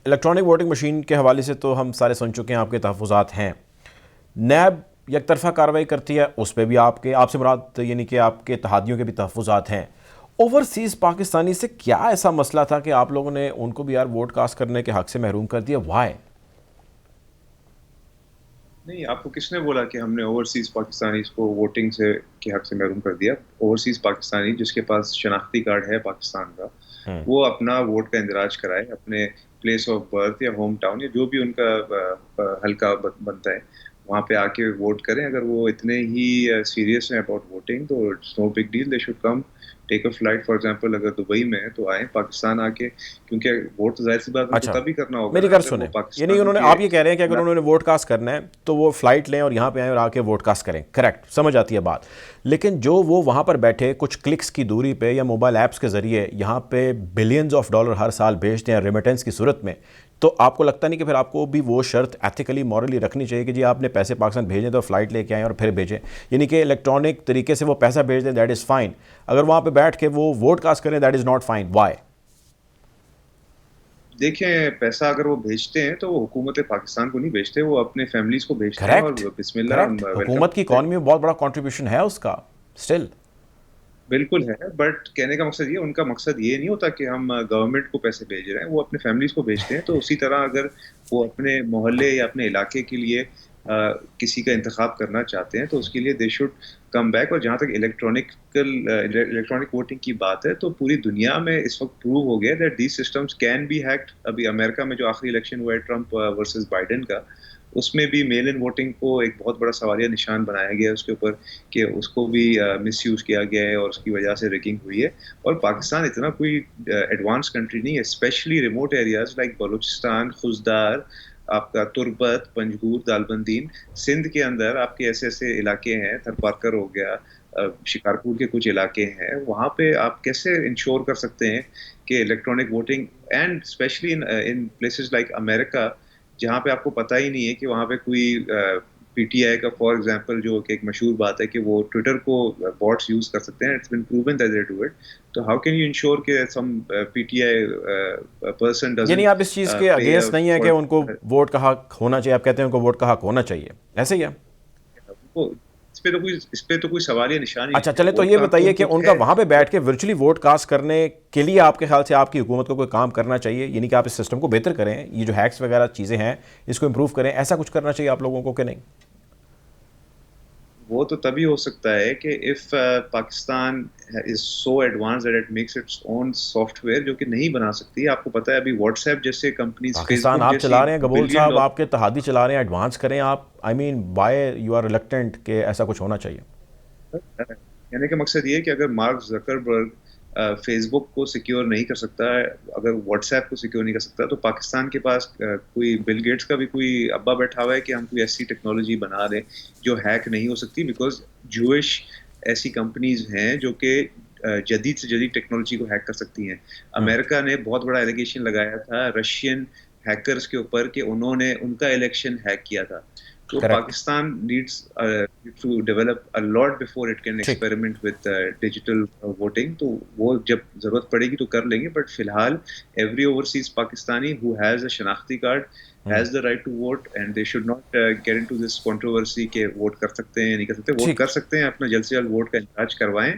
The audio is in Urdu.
الیکٹرانک ووٹنگ مشین کے حوالے سے تو ہم سارے سن چکے ہیں، آپ کے تحفظات ہیں. نیب یک طرفہ کارروائی کرتی ہے، اس پہ بھی آپ سے مراد یعنی کہ آپ کے اتحادیوں کے بھی تحفظات ہیں. اوورسیز پاکستانی سے کیا ایسا مسئلہ تھا کہ آپ لوگوں نے ان کو بھی یار ووٹ کاسٹ کرنے کے حق سے محروم کر دیا؟ وائے؟ نہیں، آپ کو کس نے بولا کہ ہم نے اوورسیز پاکستانی کو ووٹنگ سے کے حق سے محروم کر دیا؟ اوورسیز پاکستانی جس کے پاس شناختی کارڈ ہے پاکستان کا، وہ اپنا ووٹ کا اندراج کرائے اپنے پلیس آف برتھ یا ہوم ٹاؤن یا جو بھی ان کا حلقہ بنتا ہے، وہاں پہ آ کے ووٹ کریں. اگر وہ اتنے ہی سیریس ہیں اباؤٹ ووٹنگ تو it's no big deal, they should come take a flight. For example اگر دبئی میں ہے تو آئیں پاکستان آ کے، کیونکہ ووٹ تو ظاہر سی بات ان کو اچھا، تبھی کرنا ہوگا میری نا غرض اگر وہ سنیں، یعنی پاکستان انہوں نے، کے. آپ یہ کہہ رہے ہیں کہ اگر انہوں نے ووٹ کاسٹ کرنا ہے تو وہ فلائٹ لیں اور یہاں پہ آئیں اور آ کے ووٹ کاسٹ کریں. کریکٹ، سمجھ آتی ہے بات. لیکن جو وہ وہاں پر بیٹھے کچھ کلکس کی دوری پہ یا موبائل ایپس کے ذریعے یہاں پہ بلینز آف ڈالر ہر سال بھیجتے ہیں ریمیٹنس کی صورت میں، تو آپ کو لگتا نہیں کہ پھر آپ کو بھی وہ شرط ایتھیکلی مورلی رکھنی چاہیے کہ جی آپ نے پیسے پاکستان بھیجیں تو فلائٹ لے کے آئیں اور پھر بھیجیں؟ یعنی کہ الیکٹرانک طریقے سے وہ پیسہ بھیج دیں، دیٹ از فائن. اگر وہاں پہ بیٹھ کے وہ ووٹ کاسٹ کریں، دیٹ از ناٹ فائن. وائے؟ دیکھیں، پیسہ اگر وہ بھیجتے ہیں تو وہ حکومت پاکستان کو نہیں بھیجتے، وہ اپنے فیملیز کو بھیجتے ہیں اور کریکٹ، بسم اللہ کریکٹ. ویلکم حکومت کی کرتے ہیں. اکانومی میں بہت بڑا کنٹریبیوشن ہے اس کا اسٹل. بالکل ہے، بٹ کہنے کا مقصد یہ، ان کا مقصد یہ نہیں ہوتا کہ ہم گورنمنٹ کو پیسے بھیج رہے ہیں، وہ اپنے فیملیز کو بھیجتے ہیں. تو اسی طرح اگر وہ اپنے محلے یا اپنے علاقے کے لیے کسی کا انتخاب کرنا چاہتے ہیں تو اس کے لیے دے شوڈ کم بیک. اور جہاں تک الیکٹرانک ووٹنگ کی بات ہے تو پوری دنیا میں اس وقت پروو ہو گیا that these systems can be hacked. ابھی امریکہ میں جو آخری الیکشن ہوا ہے ٹرمپ ورسز بائیڈن کا، اس میں بھی میل ان ووٹنگ کو ایک بہت بڑا سوالیہ نشان بنایا گیا ہے اس کے اوپر کہ اس کو بھی مس یوز کیا گیا ہے اور اس کی وجہ سے ریگنگ ہوئی ہے. اور پاکستان اتنا کوئی ایڈوانس کنٹری نہیں ہے، especially remote areas like Balochistan, Khuzdar, آپ کا تربت، پنجگور، دالبندین، سندھ کے اندر آپ کے ایسے ایسے علاقے ہیں، تھرپارکر ہو گیا، شکارپور کے کچھ علاقے ہیں، وہاں پہ آپ کیسے انشور کر سکتے ہیں کہ electronic voting, and especially in places like امریکہ جہاں پہ آپ کو پتہ ہی نہیں ہے کہ وہاں پہ کوئی پی ٹی آئی کا، فار ایگزامپل، جو کہ ایک مشہور بات ہے کہ وہ ٹویٹر کو باٹس یوز کر سکتے ہیں. It's been proven that they do it. تو ہاؤ کین یو انشور کہ سم پی ٹی آئی پرسن یعنی ڈزنٹ آپ اس چیز کے پے اگینسٹ نہیں ہے کہ فار. ان کو ووٹ کا حق ہونا چاہیے؟ آپ کہتے ہیں ان کو ووٹ کا حق ہونا چاہیے، ایسے ہی ہے؟ اس پہ تو کوئی سوال یا نشان ہی اچھا نہیں ہے. چلیں، تو ووٹ یہ کا حق تو بتائیے ان کہ کو ان کا ہے. وہاں پہ بیٹھ کے ورچولی ووٹ کاسٹ کرنے کے لیے آپ کے خیال سے آپ کی حکومت کو کوئی کام کرنا چاہیے؟ یعنی کہ آپ اس سسٹم کو بہتر کریں، یہ جو ہیکس وغیرہ چیزیں ہیں اس کو امپروو کریں، ایسا کچھ کرنا چاہیے آپ لوگوں کو کہ نہیں؟ وہ تو تبھی ہو سکتا ہے کہ if Pakistan is so advance that it makes its own soft where جو کہ نہیں بنا سکتی. آپ کو پتا ہے ابھی واٹس ایپ جیسے کمپنیز، فیس پاکستان بک آپ جیسی چلا رہے ہیں، گبول بلین صاحب ڈالر. آپ کے اتحادی چلا رہے ہیں، ایڈوانس کریں آپ. آئی مین وائی یو آر ریلکٹنٹ کہ ایسا کچھ ہونا چاہیے؟ کہنے کا مقصد یہ ہے کہ اگر مارک زکربرگ فیس بک کو سیکیور نہیں کر سکتا ہے، اگر واٹس ایپ کو سیکیور نہیں کر سکتا، تو پاکستان کے پاس کوئی بل گیٹس کا بھی کوئی ابا بیٹھا ہوا ہے کہ ہم کوئی ایسی ٹیکنالوجی بنا دیں جو ہیک نہیں ہو سکتی. بیکاز جوئش ایسی کمپنیز ہیں جو کہ جدید سے جدید ٹیکنالوجی کو ہیک کر سکتی ہیں. امریکہ نے بہت بڑا ایلیگیشن لگایا تھا رشین ہیکرز کے اوپر کہ انہوں نے ان کا الیکشن ہیک کیا تھا. تو correct. Pakistan needs to develop a lot before it can ٹھیک. experiment with digital voting. تو وہ جب ضرورت پڑے گی تو کر لیں گے. بٹ فی الحال every overseas Pakistani who has a شناختی card has the right to vote and they should not get into this controversy کہ ووٹ کر سکتے ہیں یا نہیں کر سکتے. ووٹ ٹھیک. کر سکتے ہیں، اپنا جلد سے جلد ووٹ کا اندراج کروائیں.